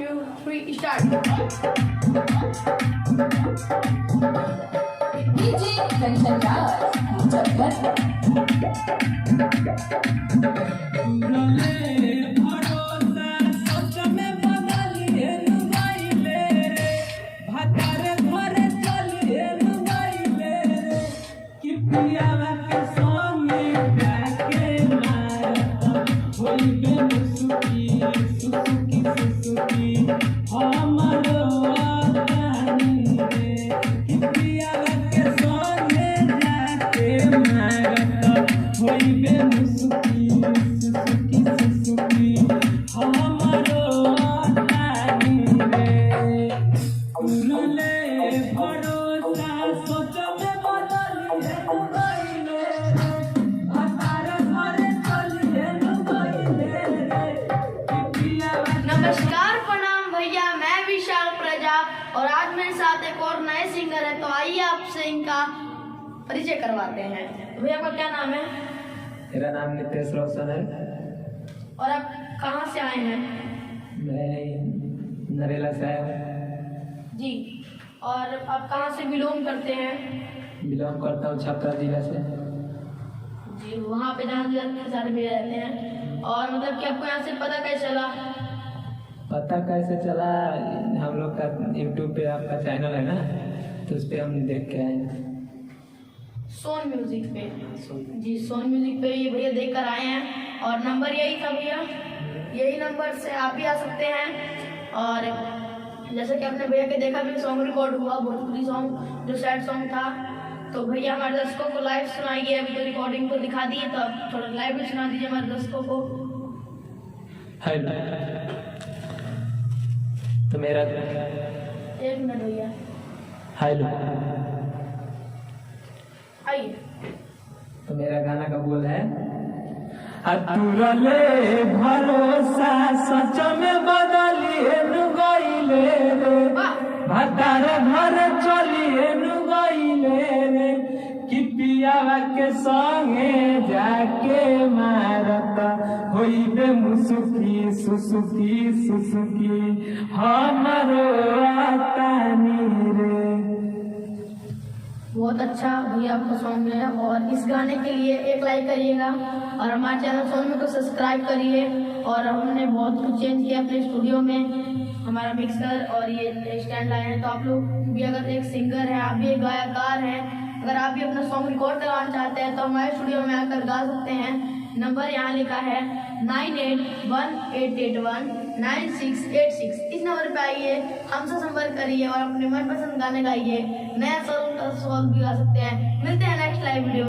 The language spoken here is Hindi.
2, 3, start. डीजे कंचन राज मुजफ्फर। नमस्कार प्रणाम भैया, मैं विशाल प्रजा और आज मेरे साथ एक और नए सिंगर है। तो आइए आपसे इनका परिचय करवाते हैं। भैया आपका क्या नाम है? मेरा नाम नितेश रोशन है। और आप कहाँ से आए हैं? मैं नरेला से आया हूँ। जी, और आप कहाँ से बिलोंग करते हैं? बिलोंग करता हूँ छपरा जिला से। जी, वहाँ पे जहाँ सारे भैया रहते हैं। और मतलब कि आपको यहाँ से पता कैसे चला? पता कैसे चला, हम लोग का यूट्यूब पे आपका चैनल है ना, तो उस पर हम देख के आए। सोन म्यूजिक पे। जी, सोन म्यूजिक पे ये भैया देख कर आए हैं। और नंबर यही था भैया, यही नंबर से आप भी आ सकते हैं। और जैसे कि आपने भैया के देखा भी सॉन्ग रिकॉर्ड हुआ, भोजपुरी सॉन्ग जो सैड सॉन्ग था। तो भैया हमारे दर्शकों को लाइव सुनाइए। अभी तो रिकॉर्डिंग को दिखा दिए, तो अब थोड़ा लाइव भी सुना दीजिए हमारे दर्शकों को। तो मेरा 1 मिनट भैया, हेलो, आइए। तो मेरा गाना का बोल है, तुरले भरोसा सच में बदलिए गईले रे, भतार घर चलिए गईले रे, कि पियावा के संगे जाके मारता होइबे मुसुकी सुसुकी सुसुकी हमारो आतानी रे। बहुत अच्छा भैया आपका सॉन्ग है। और इस गाने के लिए एक लाइक करिएगा और हमारे चैनल सोनमी को सब्सक्राइब करिए। और हमने बहुत कुछ चेंज किया अपने स्टूडियो में, हमारा मिक्सर और ये स्टैंड लाए हैं। तो आप लोग भी अगर एक सिंगर है, आप भी एक गायकार हैं, अगर आप भी अपना सॉन्ग रिकॉर्ड करवाना चाहते हैं तो हमारे स्टूडियो में आकर गा सकते हैं। नंबर यहाँ लिखा है 9818819686। इस नंबर पे आइए, हमसे संपर्क करिए और अपने मनपसंद गाने गाइए। नया सॉन्ग भी गा सकते हैं। मिलते हैं नेक्स्ट लाइव वीडियो।